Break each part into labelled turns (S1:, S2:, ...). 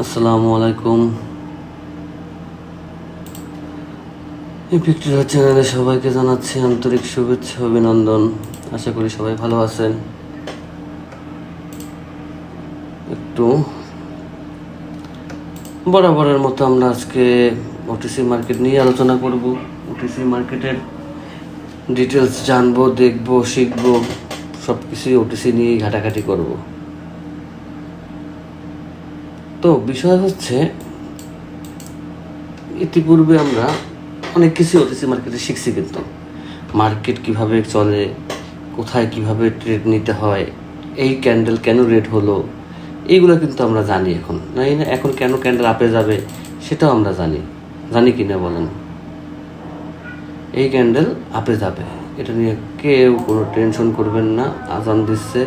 S1: আসসালামু আলাইকুম। এই ভিক্টোরিয়া চ্যানেলে সবাইকে জানাচ্ছি আন্তরিক শুভেচ্ছা অভিনন্দন। আশা করি সবাই ভালো আছেন। একটু বরাবরের মতো আমরা আজকে ওটিসি মার্কেট নিয়ে আলোচনা করব। ওটিসি মার্কেটের ডিটেলস জানবো, দেখবো, শিখবো, সব কিছুই ওটিসি নিয়েই ঘাটাঘাটি করব। তো বিষয় হচ্ছে, ইতিপূর্বে আমরা অনেক কিছু ওটিসি মার্কেটে শিখছি, কিন্তু মার্কেট কিভাবে চলে, কোথায় কিভাবে ট্রেড নিতে হয়, এই ক্যান্ডেল কেন রেড হলো, এইগুলো কিন্তু আমরা জানি। এখন না এখন কেন ক্যান্ডেল আপে যাবে সেটাও আমরা জানি কি না বলেন? এই ক্যান্ডেল আপে যাবে, এটা নিয়ে কেউ কোনো টেনশন করবেন না। আজান দিচ্ছে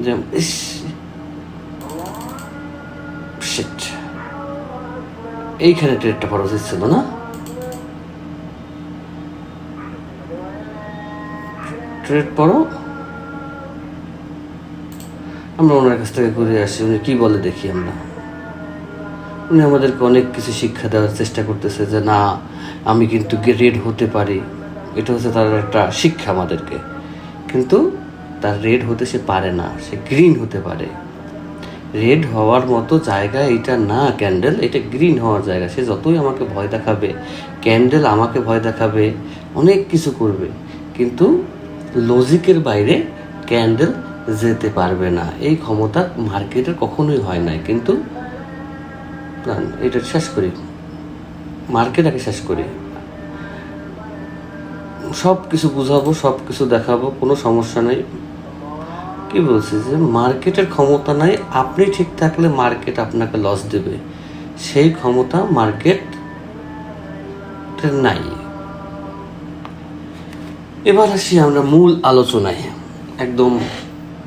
S1: যে এইখানে ট্রেডটা পড়া উচিত ছিল না। ট্রেড পড়ো, আমরা ওনার কাছ থেকে ঘুরে আসি। উনি কি বলে দেখি আমরা। উনি আমাদেরকে অনেক কিছু শিক্ষা দেওয়ার চেষ্টা করতেছে যে না, আমি কিন্তু রেড হতে পারি। এটা হচ্ছে তার একটা শিক্ষা আমাদেরকে। কিন্তু তার রেড হতে সে পারে না, সে গ্রিন হতে পারে। রেড হওয়ার মতো জায়গা এটা না ক্যান্ডেল, এটা গ্রিন হওয়ার জায়গা। সে যতই আমাকে ভয় দেখাবে, ক্যান্ডেল আমাকে ভয় দেখাবে, অনেক কিছু করবে, কিন্তু লজিকের বাইরে ক্যান্ডেল যেতে পারবে না। এই ক্ষমতা মার্কেটের কখনোই হয় নাই। কিন্তু এটা শেষ করি, মার্কেট আগে শেষ করি। সব কিছু বুঝাবো, সব কিছু দেখাবো, কোনো সমস্যা নেই। কি বলছি যে মার্কেটের ক্ষমতা নাই। আপনি ঠিক থাকলে মার্কেট আপনাকে লস দেবে, সেই ক্ষমতা মার্কেটের নাই। এবার আসি আমরা মূল আলোচনায়। একদম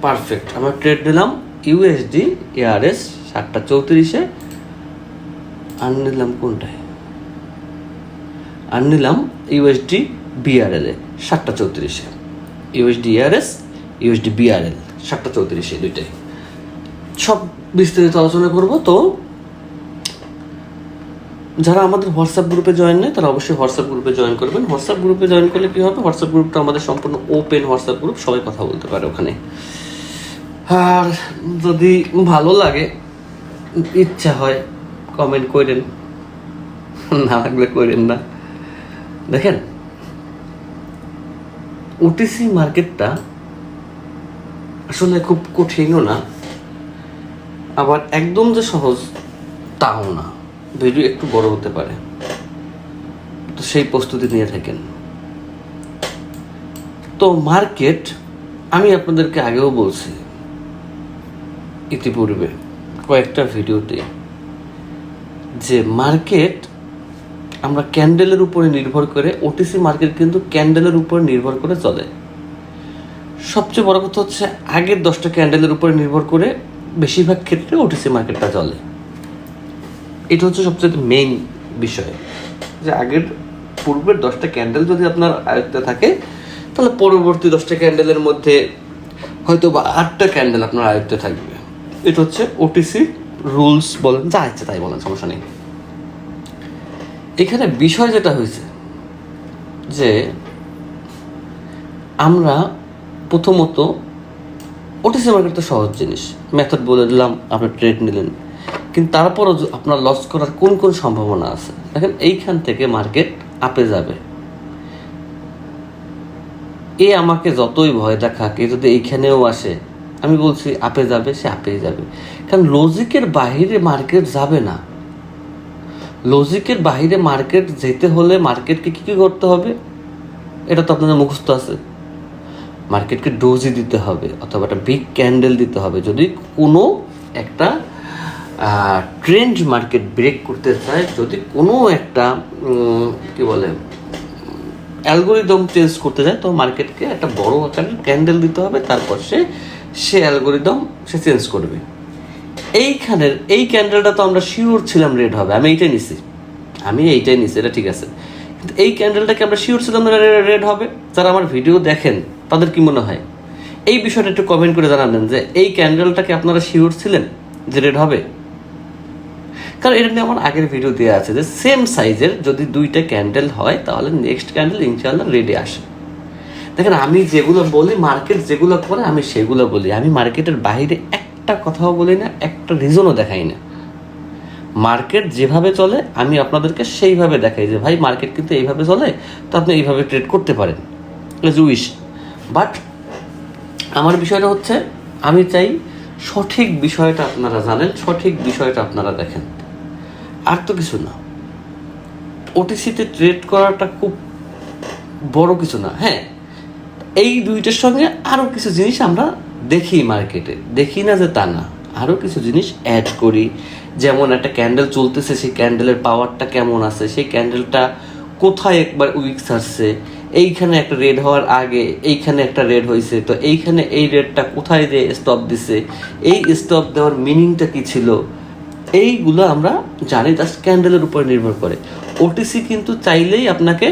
S1: পারফেক্ট। আমরা ট্রেড নিলাম ইউএসডি এআরএস 7:34-এ। আর নিলাম কোনটায়? আর নিলাম ইউএসডি বিআরএল 7:34-এ। ইউএসডি এআরএস, ইউএসডি বিআরএল 7:34-এ, দুইটাই সব বিস্তারিত আলোচনা করব। তো যারা আমাদের হোয়াটসঅ্যাপ গ্রুপে জয়েন নেই তারা অবশ্যই হোয়াটসঅ্যাপ গ্রুপে জয়েন করবেন। হোয়াটসঅ্যাপ গ্রুপে জয়েন করলে কী হবে, হোয়াটসঅ্যাপ গ্রুপটা আমাদের সম্পূর্ণ ওপেন হোয়াটসঅ্যাপ গ্রুপ, সবাই কথা বলতে পারে ওখানে। আর যদি ভালো লাগে, ইচ্ছা হয়, কমেন্ট করেন, না লাগলে করেন না। দেখেন, ওটিসি মার্কেটটা আসলে খুব কঠিনও না, আবার একদম যে সহজ তাও না। ভিডিও একটু বড় হতে পারে, তো সেই প্রস্তুতি নিয়ে থাকেন। তো মার্কেট, আমি আপনাদেরকে আগেও বলছি ইতিপূর্বে কয়েকটা ভিডিওতে, যে মার্কেট আমরা ক্যান্ডেলের উপরে নির্ভর করে, ওটিসি মার্কেট কিন্তু ক্যান্ডেলের উপর নির্ভর করে চলে। সবচেয়ে বড় কথা হচ্ছে, আগের 10টা ক্যান্ডেলের উপরে নির্ভর করে বেশিরভাগ ক্ষেত্রে ওটিসি মার্কেটটা চলে। এটা হচ্ছে সবচেয়ে মেইন বিষয়, যে আগের পূর্বের 10টা ক্যান্ডেল যদি আপনার আয়ত্তে থাকে, তাহলে পরবর্তী 10টা ক্যান্ডেলের মধ্যে হয়তো বা 8টা ক্যান্ডেল আপনার আয়ত্তে থাকবে। এটা হচ্ছে ওটিসি রুলস, বলেন যা ইচ্ছে তাই বলেন, সমস্যা নেই। এখানে বিষয় যেটা হয়েছে যে আমরা প্রথমত, ওটিসি মার্কেট তো সহজ জিনিস, মেথড বলে দিলাম, আপনি ট্রেড নিলেন, কিন্তু তারপরও আপনার লস করার কোন কোন সম্ভাবনা আছে। দেখেন, এইখান থেকে মার্কেট আপে যাবে। এ আমাকে যতই ভয় দেখাক, এ যদি এইখানেও আসে, আমি বলছি আপে যাবে, সে আপেই যাবে। কারণ লজিকের বাহিরে মার্কেট যাবে না। লজিকের বাহিরে মার্কেট যেতে হলে মার্কেটকে কী করতে হবে, এটা তো আপনাদের মুখস্থ আছে। মার্কেটকে ডোজি দিতে হবে, অথবা একটা বিগ ক্যান্ডেল দিতে হবে। যদি কোনো একটা ট্রেন্ড মার্কেট ব্রেক করতে চায়, যদি কোনো একটা কি বলে অ্যালগোরিদম চেঞ্জ করতে চায়, তো মার্কেটকে একটা বড় আকারের ক্যান্ডেল দিতে হবে, তারপর সে অ্যালগোরিদম সে চেঞ্জ করবে। এইখানের এই ক্যান্ডেলটা তো আমরা শিওর ছিলাম রেড হবে, আমি এইটাই নিছি, এটা ঠিক আছে। কিন্তু এই ক্যান্ডেলটাকে আমরা শিওর ছিলাম রেড হবে। যারা আমার ভিডিও দেখেন তাদের কি মনে হয়, এই বিষয়টা একটু কমেন্ট করে জানাবেন যে এই ক্যান্ডেলটাকে আপনারা শিওর ছিলেন যে রেড হবে? কারণ এটা নিয়ে আমার আগের ভিডিও দেওয়া আছে যে সেম সাইজের যদি দুইটা ক্যান্ডেল হয় তাহলে নেক্সট ক্যান্ডেল ইনশাআল্লাহ রেডি আসে। দেখেন আমি যেগুলো বলি, মার্কেট যেগুলো করে আমি সেগুলো বলি, আমি মার্কেটের বাইরে একটা কথাও বলি না, একটা রিজনও দেখাই না। মার্কেট যেভাবে চলে আমি আপনাদেরকে সেইভাবে দেখাই যে ভাই মার্কেট কিন্তু এইভাবে চলে, তো আপনি এইভাবে ট্রেড করতে পারেন, উইশ। বাট আমার বিষয়টা হচ্ছে আমি চাই সঠিক বিষয়টা আপনারা জানেন, সঠিক বিষয়টা আপনারা দেখেন, আর তো কিছু না। ওটিসিতে ট্রেড করাটা খুব বড় কিছু না। হ্যাঁ, এই দুইটার সঙ্গে আরও কিছু জিনিস আমরা দেখি মার্কেটে, দেখি না যে তা না, আরও কিছু জিনিস অ্যাড করি। যেমন একটা ক্যান্ডেল চলতেছে, সেই ক্যান্ডেলের পাওয়ারটা কেমন আছে, সেই ক্যান্ডেলটা কোথায় একবার উইক ছাড়ছে, এইখানে একটা রেড হওয়ার আগে এইখানে একটা রেড হয়েছে, তো এইখানে এই রেডটা কোথায় যে স্টপ দিছে, এই স্টপ দেওয়ার মিনিংটা কী ছিল, এইগুলো আমরা জানি জাস্ট ক্যান্ডেলের উপর নির্ভর করে। ওটিসি কিন্তু চাইলেই আপনাকে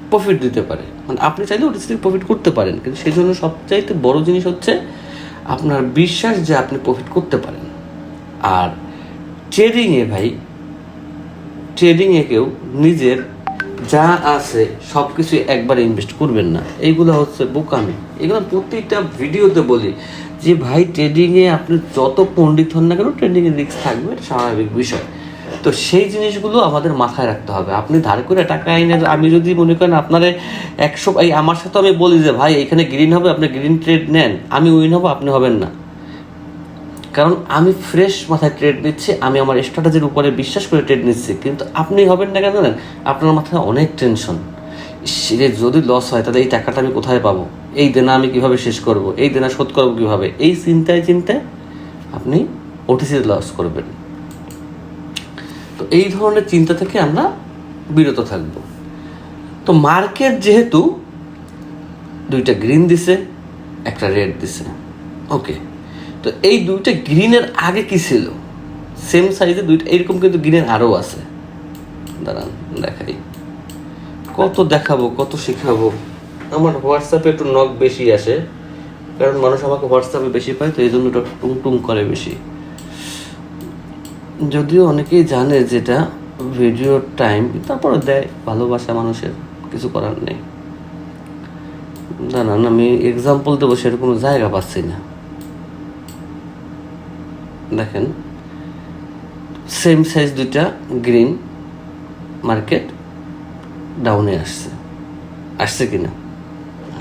S1: প্রফিট দিতে পারে, মানে আপনি চাইলে ওটিসি থেকে প্রফিট করতে পারেন, কিন্তু সেই জন্য সবচাইতে বড় জিনিস হচ্ছে আপনার বিশ্বাস যে আপনি প্রফিট করতে পারেন। আর ট্রেডিংয়ে ভাই, ট্রেডিংয়ে কেউ নিজের যা আছে সব কিছু একবারে ইনভেস্ট করবেন না, এইগুলো হচ্ছে বোকামি। এগুলো প্রত্যেকটা ভিডিওতে বলি যে ভাই ট্রেডিংয়ে আপনি যত পণ্ডিত হন না কেন, ট্রেডিংয়ে রিস্ক থাকবে, এটা স্বাভাবিক বিষয়। তো সেই জিনিসগুলো আমাদের মাথায় রাখতে হবে। আপনি ধার করে টাকা এনে, আমি যদি মনে করেন আপনারে 100, আমার সাথে আমি বলি যে ভাই এখানে গ্রিন হবে, আপনি গ্রিন ট্রেড নেন, আমি উইন হবো, আপনি হবেন না। কারণ আমি ফ্রেশ মাথায় ট্রেড নিচ্ছি, আমি আমার স্ট্র্যাটেজির উপরে বিশ্বাস করে ট্রেড নিচ্ছি, কিন্তু আপনি হবেন না কেন জানেন? আপনার মাথায় অনেক টেনশন, সে যদি লস হয় তাহলে এই টাকাটা আমি কোথায় পাবো, এই দেনা আমি কিভাবে শেষ করব, এই দেনা শোধ করবো কীভাবে, এই চিন্তায় আপনি ওটিসিতে লস করবেন। তো এই ধরনের চিন্তা থেকে আমরা বিরত থাকব। তো মার্কেট যেহেতু দুইটা গ্রিন দিছে, একটা রেড দিছে, ওকে, তো এই দুইটা গ্রিনের আগে কি ছিল? সেম সাইজে দুইটা এরকম কিন্তু গ্রিনের আরও আছে, দাঁড়ান দেখাই। কত দেখাবো, কত শেখাবো। আমার হোয়াটসঅ্যাপে একটু নক বেশি আসে, কারণ মানুষ আমাকে হোয়াটসঅ্যাপে বেশি পায়, তো এই জন্য ওটা টুং টুং করে বেশি। যদিও অনেকেই জানে যেটা ভিডিও টাইম, তারপরে দেয়, ভালোবাসা মানুষের, কিছু করার নেই। দাঁড়ান আমি এক্সাম্পল দেবো, সেরকম জায়গা পাচ্ছি না। দেখেন সেম সাইজ দুইটা গ্রিন, মার্কেট ডাউনে আসছে কিনা?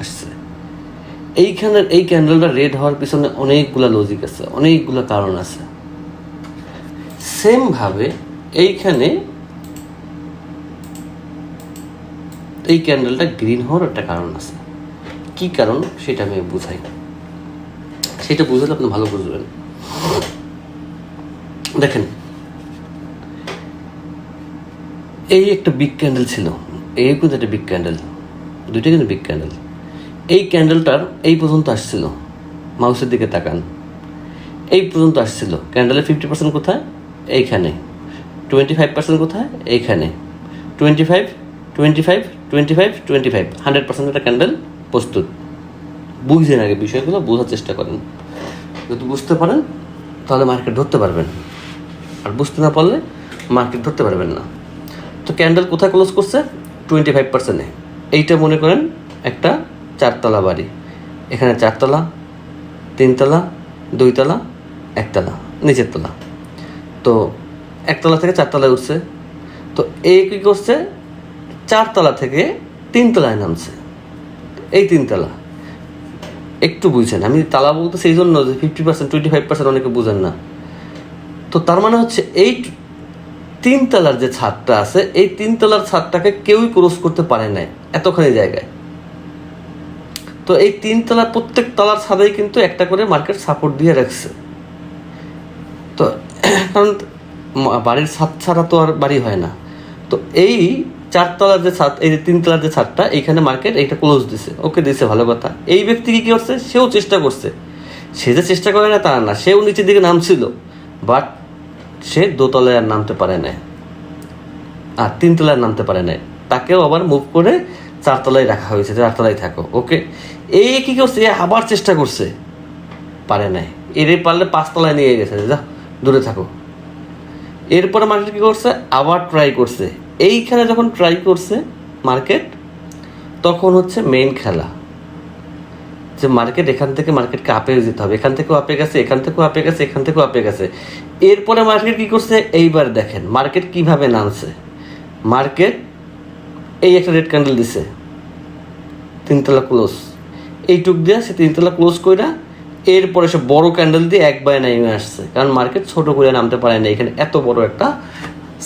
S1: আসছে। এইখানের এই ক্যান্ডেলটা রেড হওয়ার পিছনে অনেকগুলা লজিক আছে, অনেকগুলো কারণ আছে। সেমভাবে এইখানে এই ক্যান্ডেলটা গ্রিন হওয়ার একটা কারণ আছে। কি কারণ সেটা আমি বুঝাই, সেটা বুঝালে আপনি ভালো বুঝবেন। দেখেন এই একটা বিগ ক্যান্ডেল ছিল, এই কিন্তু একটা বিগ ক্যান্ডেল, দুইটা কিন্তু বিগ ক্যান্ডেল। এই ক্যান্ডেলটার এই পর্যন্ত আসছিল, মাউসের দিকে তাকান, এই পর্যন্ত আসছিল। ক্যান্ডেলের 50% কোথায়? এইখানে। 25% কোথায়? এইখানে। 25, 25, 25, 25, 100% একটা ক্যান্ডেল প্রস্তুত। বুঝছেন আগে বিষয়গুলো, বোঝার চেষ্টা করেন। যদি বুঝতে পারেন তাহলে মার্কেট ধরতে পারবেন, আর বুঝতে না পারলে মার্কেট ধরতে পারবেন না। তো ক্যান্ডেল কোথায় ক্লোজ করছে? 25%-এ। এইটা মনে করেন একটা 4তলা বাড়ি, এখানে 4তলা, 3তলা, 2তলা, 1তলা, নিচের তলা। তো 1তলা থেকে 4তলায় উঠছে। তো এই কী করছে? 4তলা থেকে 3তলায় নামছে। এই 3তলা একটু বুঝছেন, আমি তালা বলতে সেই জন্য যে 50%, 25% অনেকে বুঝেন না। তো তার মানে হচ্ছে এই 3তলার যে ছাদটা আছে, এই 3তলার ছাদটাকে কেউই ক্রস করতে পারে নাই এতখানি জায়গায়। তো এই 3তলার প্রত্যেক তলার ছাদেই কিন্তু একটা করে মার্কেট সাপোর্ট দিয়ে রাখছে। তো কারণ বাড়ির ছাদ ছাড়া তো আর বাড়ি হয় না। তো এই 4তলার যে ছাদ, এই 3তলার যে ছাদটা, এইখানে মার্কেট এইটা ক্লোজ দিছে, ওকে দিছে, ভালো কথা। এই ব্যক্তি কী করছে? সেও চেষ্টা করছে, সে যে চেষ্টা করে না তা না, সেও নিচের দিকে নামছিল, বাট সে 2তলায় আর নামতে পারে না, আর 3তলায় নামতে পারে না, তাকেও আবার মুভ করে 4তলায় রাখা হয়েছে, 4তলায় থাকো, ওকে। এই কী করছে? আবার চেষ্টা করছে, পারে নাই। এর পারলে 5তলায় নিয়ে গেছে, যা দূরে থাকো, এরপরে মার্কেট কী করছে, আবার ট্রাই করছে। এইখানে যখন ট্রাই করছে মার্কেট, তখন হচ্ছে মেইন খেলা, যে মার্কেট এখান থেকে মার্কেটকে আপে যেতে হবে, এখান থেকেও আপে গেছে, এখান থেকেও আপে গেছে, এখান থেকেও আপে গেছে। এরপরে মার্কেট কী করছে, এইবার দেখেন মার্কেট কিভাবে নামছে। মার্কেট এই একটা রেড ক্যান্ডেল দিছে, 3তলা ক্লোজ, এইটুক দিয়ে সে 3তলা ক্লোজ কইরা এরপরে সে বড় ক্যান্ডেল দিয়ে একবারে নেমে আসছে, কারণ মার্কেট ছোট করে নামতে পারে না, এখানে এত বড় একটা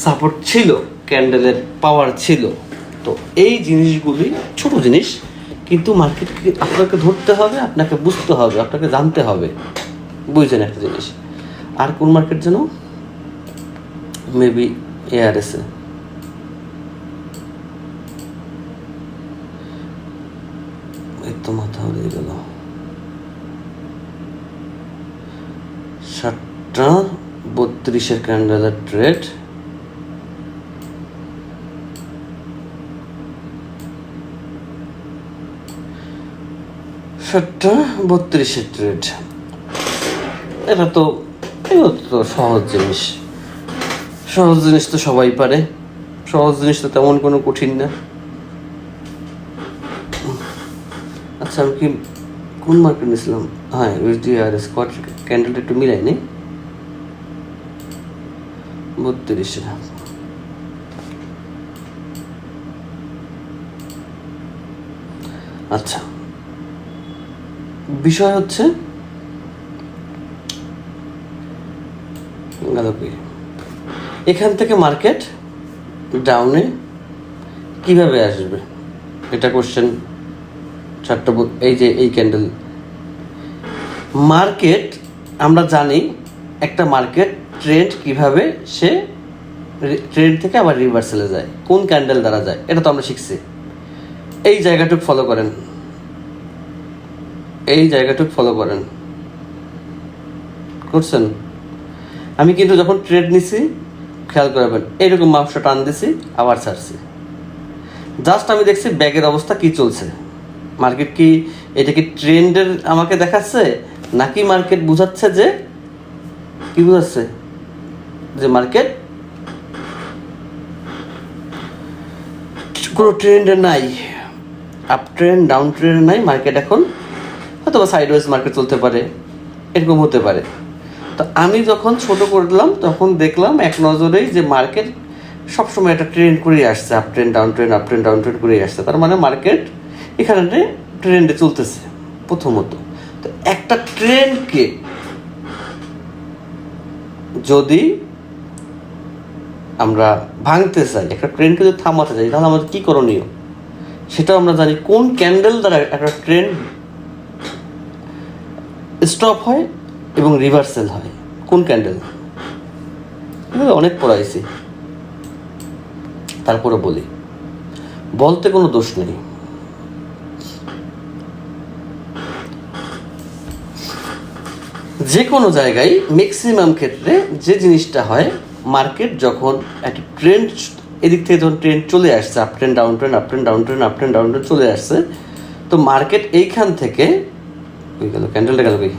S1: সাপোর্ট ছিল, ক্যান্ডেলের পাওয়ার ছিল। তো এই জিনিসগুলি ছোট জিনিস, কিন্তু মার্কেটকে আপনাকে ধরতে হবে, আপনাকে বুঝতে হবে, আপনাকে জানতে হবে, বুঝছেন একটা জিনিস। আর কোন মার্কেট যেন, মেবি এআরএসে, এই তো মাথা হয়ে গেল, 7টা 32 ক্যান্ডেলের ট্রেড, ট্রেড। এটা তো সহজ জিনিস, সহজ জিনিস তো সবাই পারে, সহজ জিনিস তো তেমন কোনো কঠিন না। আচ্ছা আমি কি কোন মার্কেট নিয়েছিলাম, হ্যাঁ USD/RS ক্যান্ডেলটা একটু মিলাই নি, 32। আচ্ছা বিষয় হচ্ছে গেল কি, এখান থেকে মার্কেট ডাউনে কিভাবে আসবে, এটা কোশ্চেন। এই যে এই ক্যান্ডেল মার্কেট, আমরা জানি একটা মার্কেট ট্রেন্ড কিভাবে সে ট্রেন্ড থেকে আবার রিভার্সালে যায়, কোন ক্যান্ডেল দ্বারা যায়, এটা তো আমরা শিখছি। এই জায়গাটুক ফলো করেন, এই জায়গাটুক ফলো করেন, করছেন। আমি কিন্তু যখন ট্রেড নিছি খেয়াল করবেন, এইরকম মাপটা টান দিছি, আবার ছাড়ছি, জাস্ট আমি দেখছি ব্যাগের অবস্থা কি চলছে, মার্কেট কি এটা কি ট্রেন্ডের আমাকে দেখাচ্ছে, নাকি মার্কেট বুঝাচ্ছে যে কি বুঝাচ্ছে, যে মার্কেট কোনো ট্রেন্ডে নাই, আপ ট্রেন্ড ডাউন ট্রেন্ড নাই, মার্কেট এখন হয়তো বা সাইডওয়েজ মার্কেট চলতে পারে, এরকম হতে পারে। তো আমি যখন ছোট করলাম তখন দেখলাম এক নজরেই যে মার্কেট সবসময় একটা ট্রেন্ড করেই আসছে, up trend down trend, up trend down trend করেই আসছে, তার মানে মার্কেট এখানে ট্রেন্ডে চলতেছে প্রথমত। তো একটা ট্রেন্ডকে যদি আমরা ভাঙতে চাই, একটা ট্রেন্ডকে যদি থামাতে চাই, তাহলে আমাদের কী করণীয় সেটাও আমরা জানি, কোন ক্যান্ডেল দ্বারা একটা ট্রেন্ড স্টপ হয় এবং রিভার্সাল হয়, কোন ক্যান্ডেল, অনেক পড়াইছি, তারপরে বলি, বলতে কোনো দোষ নেই। যে কোনো জায়গায় ম্যাক্সিমাম ক্ষেত্রে যে জিনিসটা হয়, মার্কেট যখন একটা ট্রেন্ড, এদিক থেকে যখন ট্রেন্ড চলে আসছে, up trend down trend, up trend down trend, up trend down trend চলে আসছে, তো মার্কেট এইখান থেকে গেল, ক্যান্ডেলটা গেল কি,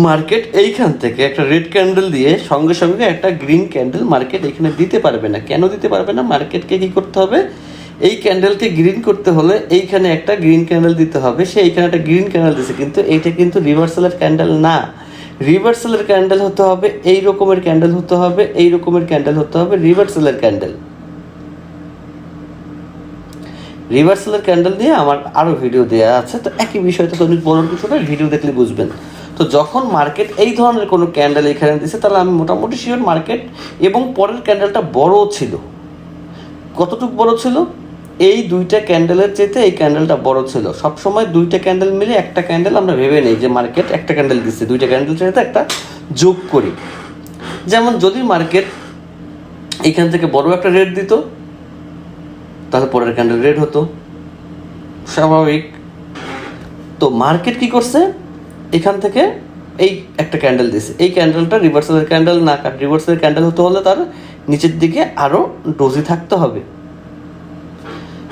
S1: মার্কেট এইখান থেকে একটা রেড ক্যান্ডেল দিয়ে সঙ্গে সঙ্গে একটা গ্রিন ক্যান্ডেল মার্কেট এখানে দিতে পারবে না। কেন দিতে পারবে না? মার্কেটকে কী করতে হবে, এই ক্যান্ডেলকে গ্রিন করতে হলে এইখানে একটা গ্রিন ক্যান্ডেল দিতে হবে। সে এইখানে একটা গ্রিন ক্যান্ডেল দিচ্ছে, কিন্তু এইটা কিন্তু রিভার্সালের ক্যান্ডেল না। রিভার্সালের ক্যান্ডেল হতে হবে এই রকমের ক্যান্ডেল হতে হবে, এই রকমের ক্যান্ডেল হতে হবে, রিভার্সালের ক্যান্ডেল। রিভার্সালের ক্যান্ডেল দিয়ে আমার আরও ভিডিও দেওয়া আছে, তো একই বিষয়টা তো অনেক বড় কিছু না, ভিডিও দেখলে বুঝবেন। তো যখন মার্কেট এই ধরনের কোনো ক্যান্ডেল এখানে দিচ্ছে, তাহলে আমি মোটামুটি শিওর মার্কেট, এবং পরের ক্যান্ডেলটা বড় ছিল। কতটুকু বড় ছিল? এই দুইটা ক্যান্ডেলের চাইতে এই ক্যান্ডেলটা বড় ছিল। সবসময় দুইটা ক্যান্ডেল মিলে একটা ক্যান্ডেল আমরা ভেবে নেই যে মার্কেট একটা ক্যান্ডেল দিচ্ছে, দুইটা ক্যান্ডেল চাইতে একটা যোগ করি। যেমন যদি মার্কেট এইখান থেকে বড় একটা রেট দিত, তাহলে পরের ক্যান্ডেল রেড হতো, স্বাভাবিক। তো মার্কেট কি করছে, এখান থেকে এই একটা ক্যান্ডেল দিছে, এই ক্যান্ডেলটা রিভার্সালের ক্যান্ডেল না, কারণ রিভার্সালের ক্যান্ডেল হতে হলে তার নিচের দিকে আরও ডোজি থাকতে হবে।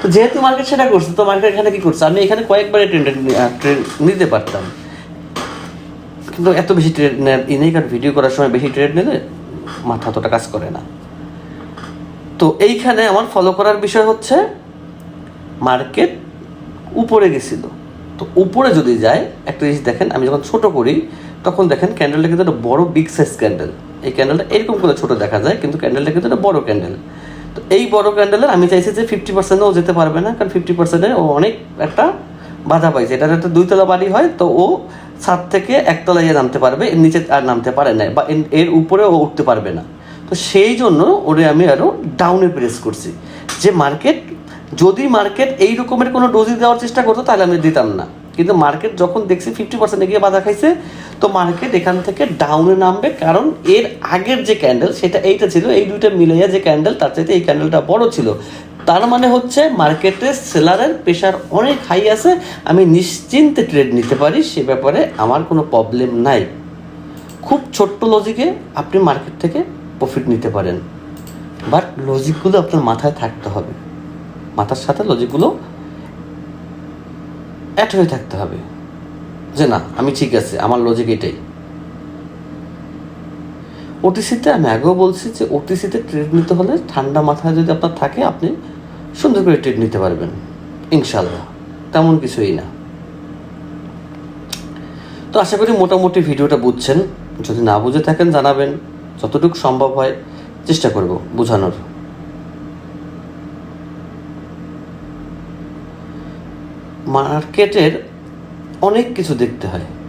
S1: তো যেহেতু মার্কেট সেটা করছে, তো মার্কেট এখানে কি করছে, আমি এখানে কয়েকবারে ট্রেন্ড নিতে পারতাম, কিন্তু এত বেশি ট্রেড নেই, কারণ ভিডিও করার সময় বেশি ট্রেড নিলে মাথা অতটা কাজ করে না। তো এইখানে আমার ফলো করার বিষয় হচ্ছে মার্কেট উপরে গেছিল, তো উপরে যদি যায় একটা জিনিস দেখেন, আমি যখন ছোট করি তখন দেখেন ক্যান্ডেলটা কিন্তু একটা বড় বিগ সাইজ ক্যান্ডেল, এই ক্যান্ডেলটা এরকম করে ছোট দেখা যায়, কিন্তু ক্যান্ডেলটা কিন্তু একটা বড় ক্যান্ডেল। তো এই বড় ক্যান্ডেলের আমি চাইছি যে 50%ও যেতে পারবে না, কারণ 50%-এ ও অনেক একটা বাধা পাইছে, এটা একটা 2 তলা বাড়ি হয়, তো ও ছাদ থেকে 1 তলায় নামতে পারবে, এর নিচে আর নামতে পারে না, বা এর উপরে ও উঠতে পারবে না। তো সেই জন্য ওরে আমি আরও ডাউনে প্রেস করছি, যে মার্কেট যদি মার্কেট এই রকমের কোনো ডোজি দেওয়ার চেষ্টা করতো তাহলে আমি দিতাম না, কিন্তু মার্কেট যখন দেখছি 50% গিয়ে বাধা খাইছে, তো মার্কেট এখান থেকে ডাউনে নামবে, কারণ এর আগের যে ক্যান্ডেল সেটা এইটা ছিল, এই দুইটা মিলাইয়া যে ক্যান্ডেল তার চাইতে এই ক্যান্ডেলটা বড় ছিল, তার মানে হচ্ছে মার্কেটে সেলারের প্রেশার অনেক হাই আছে, আমি নিশ্চিন্তে ট্রেড নিতে পারি, সে ব্যাপারে আমার কোনো প্রবলেম নাই। খুব ছোট্ট লজিকে আপনি মার্কেট থেকে প্রফিট নিতে পারেন, বাট লজিকগুলো আপনার মাথায় থাকতে হবে, মাথার সাথে লজিকগুলো অ্যাড হয়ে থাকতে হবে, যে না আমি ঠিক আছে, আমার লজিক এটাই। ওটিসিতে আমি আগেও বলছি যে ওটিসিতে ট্রেড নিতে হলে ঠান্ডা মাথায় যদি আপনার থাকে, আপনি সুন্দর করে ট্রেড নিতে পারবেন ইনশাল্লাহ, তেমন কিছুই না। তো আশা করি মোটামুটি ভিডিওটা বুঝছেন, যদি না বুঝে থাকেন জানাবেন, যতটুকু সম্ভব হয় চেষ্টা করব বোঝানোর। মার্কেটের অনেক কিছু দেখতে হয়,